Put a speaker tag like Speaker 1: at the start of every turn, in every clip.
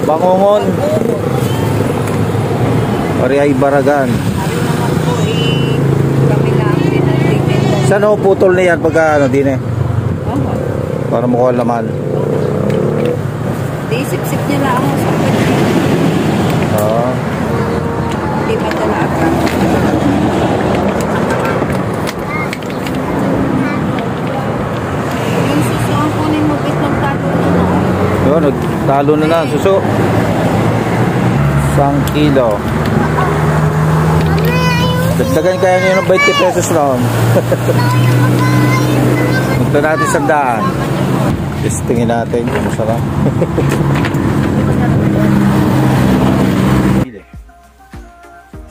Speaker 1: Bangongon. Pariay Baragan. Saan ako putol na yan pagka ano din eh? Para makuha laman.
Speaker 2: Di sip-sip niya lang ako sa pwede.
Speaker 1: Oo.
Speaker 2: Di pa talaga. Yung suso ang kunin mo bit nagtalo na no?
Speaker 1: Yun, nagtalo na na suso. 1 kilo. Dagdagan kaya nyo ng 20 pesos lang. Punta natin 100. Testingin natin kung masarap.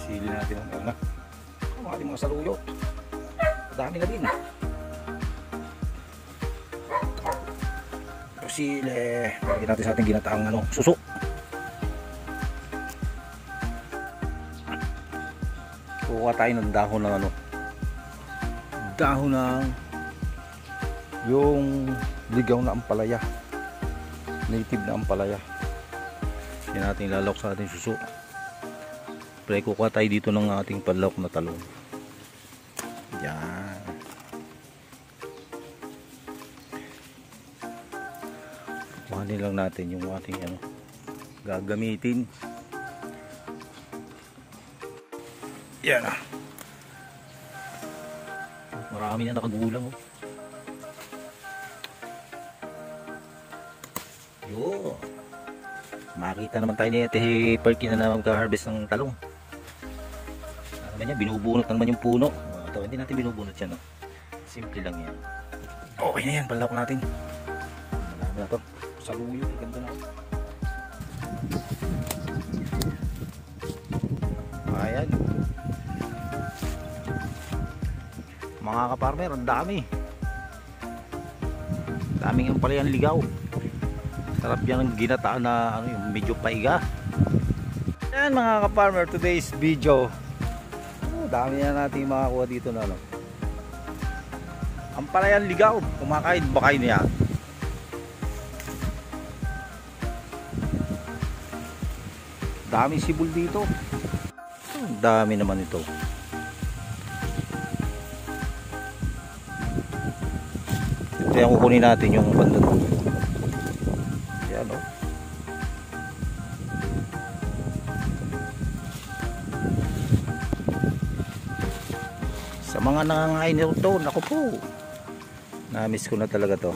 Speaker 1: Sili natin ang anak. Ang ating mga saluyot. Dami na din. Sili. Lagyan natin sa ating ginataang suso. Kukuha tayo ng dahon ng dahon ng yung ligaw na ampalaya, native na ampalaya. Yan natin ilalawak sa ating suso. Pre, kukuha tayo dito ng ating panlawak na talong. Yan. Kuhanin lang natin yung ating gagamitin. Yan ah. Marami na nakagulang oh. Yo. Makita naman tayo ni Ate Perky na magka-harvest ng talong. Ano naman yan, binubunot naman yung puno. Ito, hindi natin binubunot yan. Oh. Simple lang yan. Okay na yan, palawak natin. Marami na ito. Saluyo, ganda na. Ayan. Mga kaparmer, ang dami. Daming yung pala yan ligaw. Sarap yan ang ginataan na yung medyo paiga. Ayan mga kaparmer, today's video. Dami na natin makakuha dito na ang pala yan ligaw. Kumakain ba kayo niya? Dami sibol dito. Dami naman ito. Ito yung kukunin natin yung bandot. Yan o. Sa mga nangangain nito, naku po. Na-miss ko na talaga to.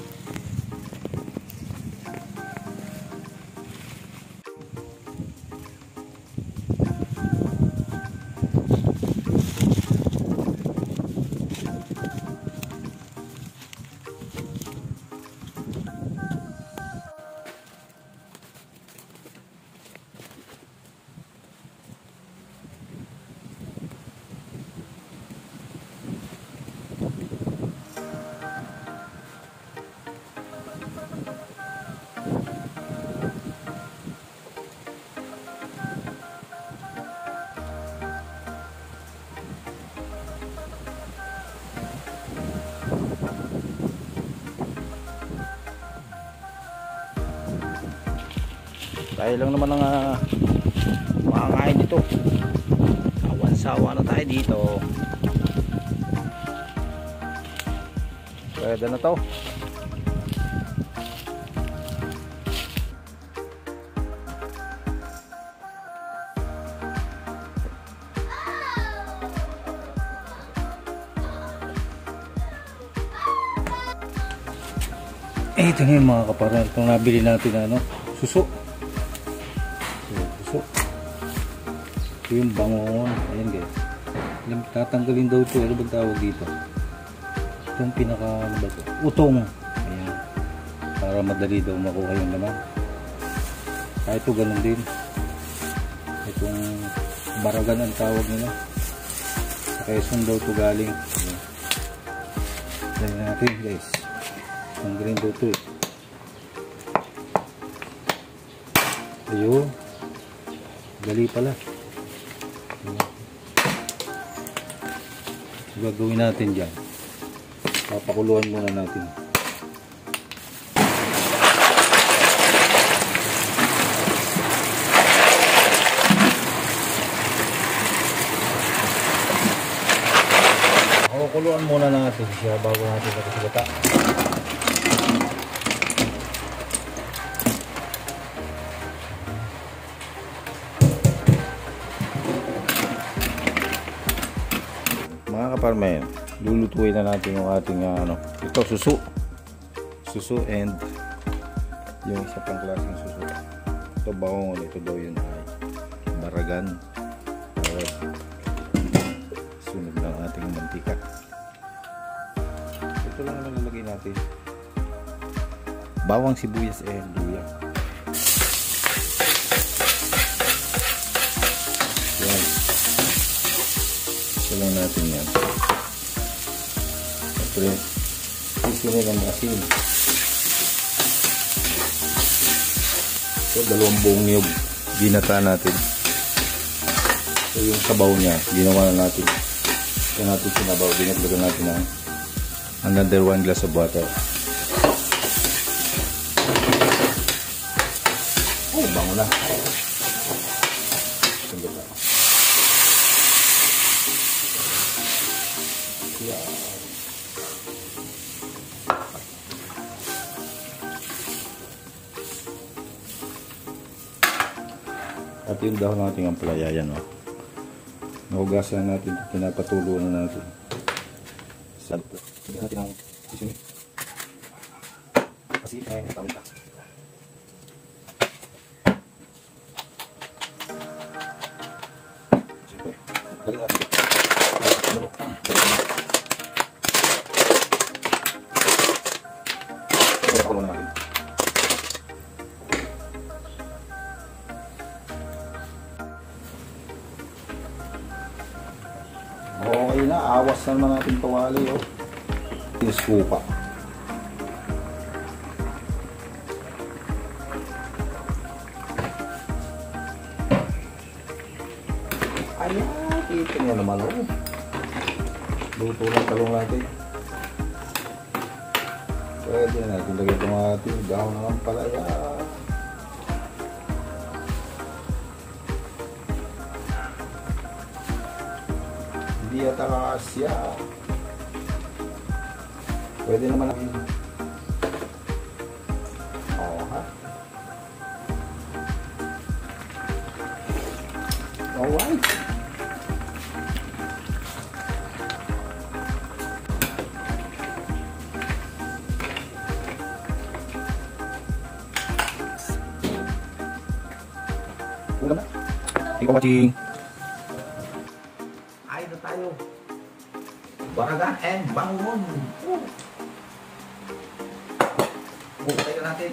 Speaker 1: Tayo lang naman ang makangain dito. Awan-sawa na tayo dito. Pwede na to. Ito na yung mga kaparang itong nabili natin na suso. Suso. Ito yung bangon. Ayan guys. Tatanggalin daw ito. Ano bang tawag dito? Itong pinaka ano ba ito? Utong. Ayan. Para madali daw makuha yung laman. Kahit ito ganun din. Itong baragan ang tawag nila. Sa Quezon daw ito galing. Ayan. Dali natin guys. Ang green daw ito eh. Ayun. Dali pala. So, gagawin natin dyan. Papakuluan muna natin. Pakuluan muna natin siya bago natin lagay sa gata. Mga kaparmen, lulutuin na natin yung ating ito susu and yung isa pang klaseng susu. Ito baon, ito daw yun ay baragan. Sunod ng ating mantika. Ito lang naman lalagay natin. Bawang, sibuyas and luya. Yan. Ito lang natin yan. Siyempre, sisinin ang asin. Ito, 2 buong niyog. Ginata natin. So yung sabaw niya, ginawa na natin. Ito natin sinabaw. Dinaglagan natin ng another 1 glass of water. Oh, bango na. Sundot na. Yeah. At yung dahon natin ang palaya yan, oh. Nahugasan natin, pinapatulo na natin. Salto. Hindi natin ang sisumi. Kasi tawin ka. Siyempre, galing natin. Pakulo na natin. Okay na, awas na naman natin kawali, oh. Yung suka. Ayan, kita nyo naman, oh. Luto ng talong natin. Pwede na natin lagay itong ating dahon ng palaya. Hindi yata kakasya. Pwede naman natin. Oo, ha? Alright. Ulam na. Thank you for watching. Ay na tayo. Baragan and bangon. Tayo natin.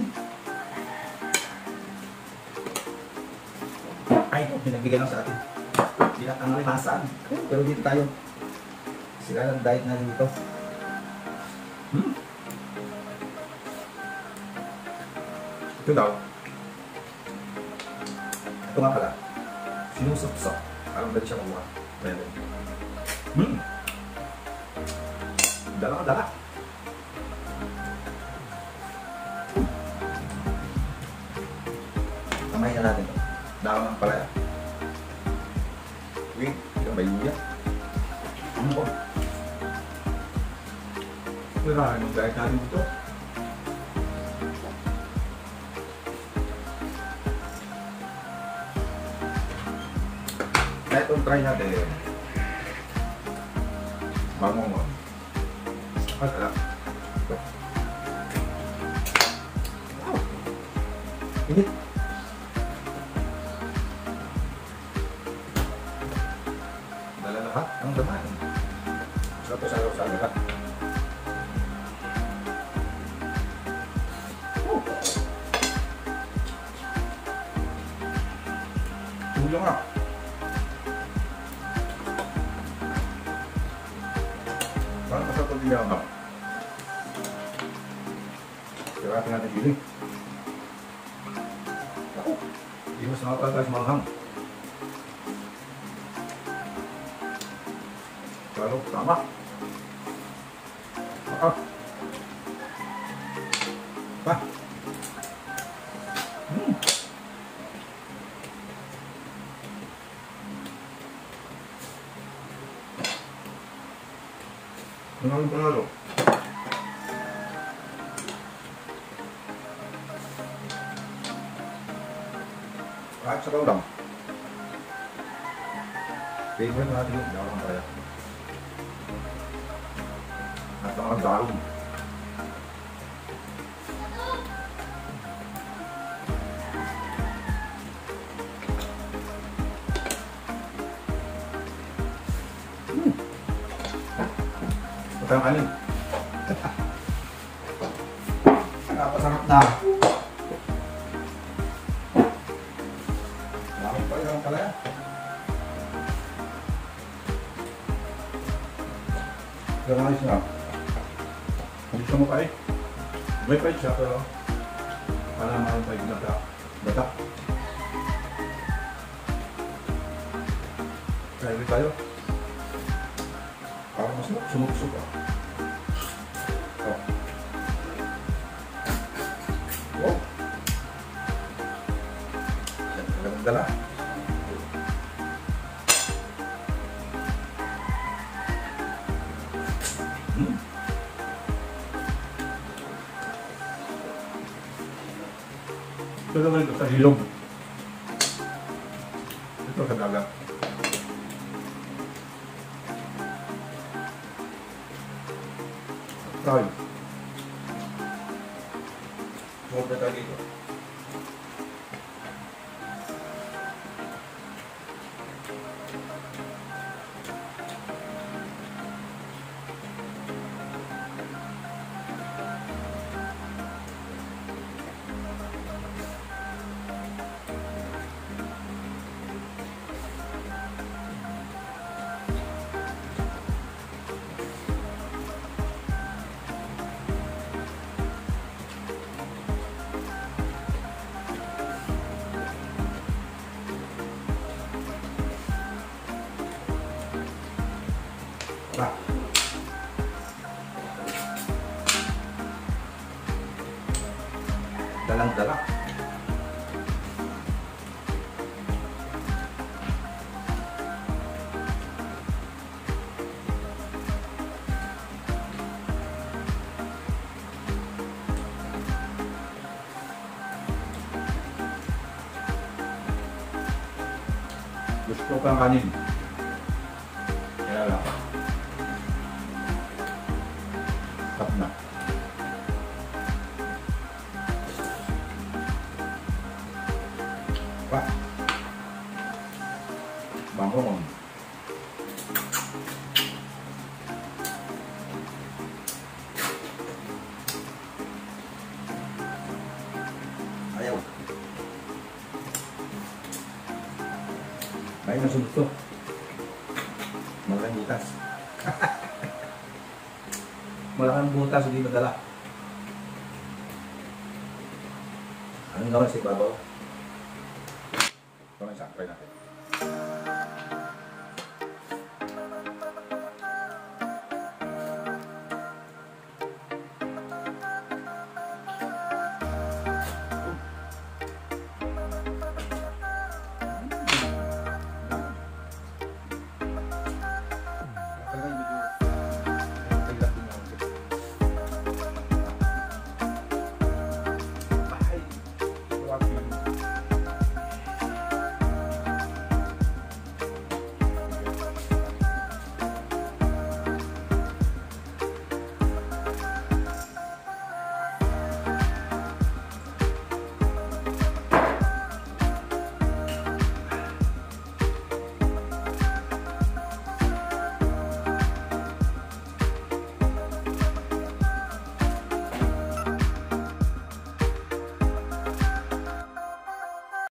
Speaker 1: Ay, ito, pinagbigay lang sa atin. Pinakangalimasan. Pero dito tayo. Sila lang diet natin dito. Ito daw. Ito nga pala. Sinusap-sap. Parang dali siya mamuha. Meron. Dala. Kamahin na natin ito. Dala ng palaya. Wait, ito may luya. Ano ko? Wala, anong gayat natin dito? Kaya itong try natin. Bango mo. Ito. Wow! Init. Dala lahat ang daman. Ito sa lahat. Tulong nga. Parang kasapag niya ako. Siratin natin dito. Ako, iwas na ako guys manghang. Pero tama. Pa.
Speaker 3: Ang panalo. Kahit sa kaulang. Favorite natin yung dalawang kaya. At ang dalawang. Ito yung kanin. Napasarap na. Lamang pa yung pala yan. Pero ayos na. Kung gusto mo pa eh. May pa siya pero para naman pa yung bata. Kaya rin tayo. Para mas sumubsog ka. Oh. Oh. Dala. Ito naman ito sa hilog. Ito sa dagat. Try. Huwag na tayo dito. Nah. Dalang-dala. Gusto kang kanin. Kaya lang. Tap na. Pa. Bangon. Ayaw. May nasunod to. Malaking butas. Malaking butas, hindi madala. Anong gawin si Babaw? Ito na isa, try natin.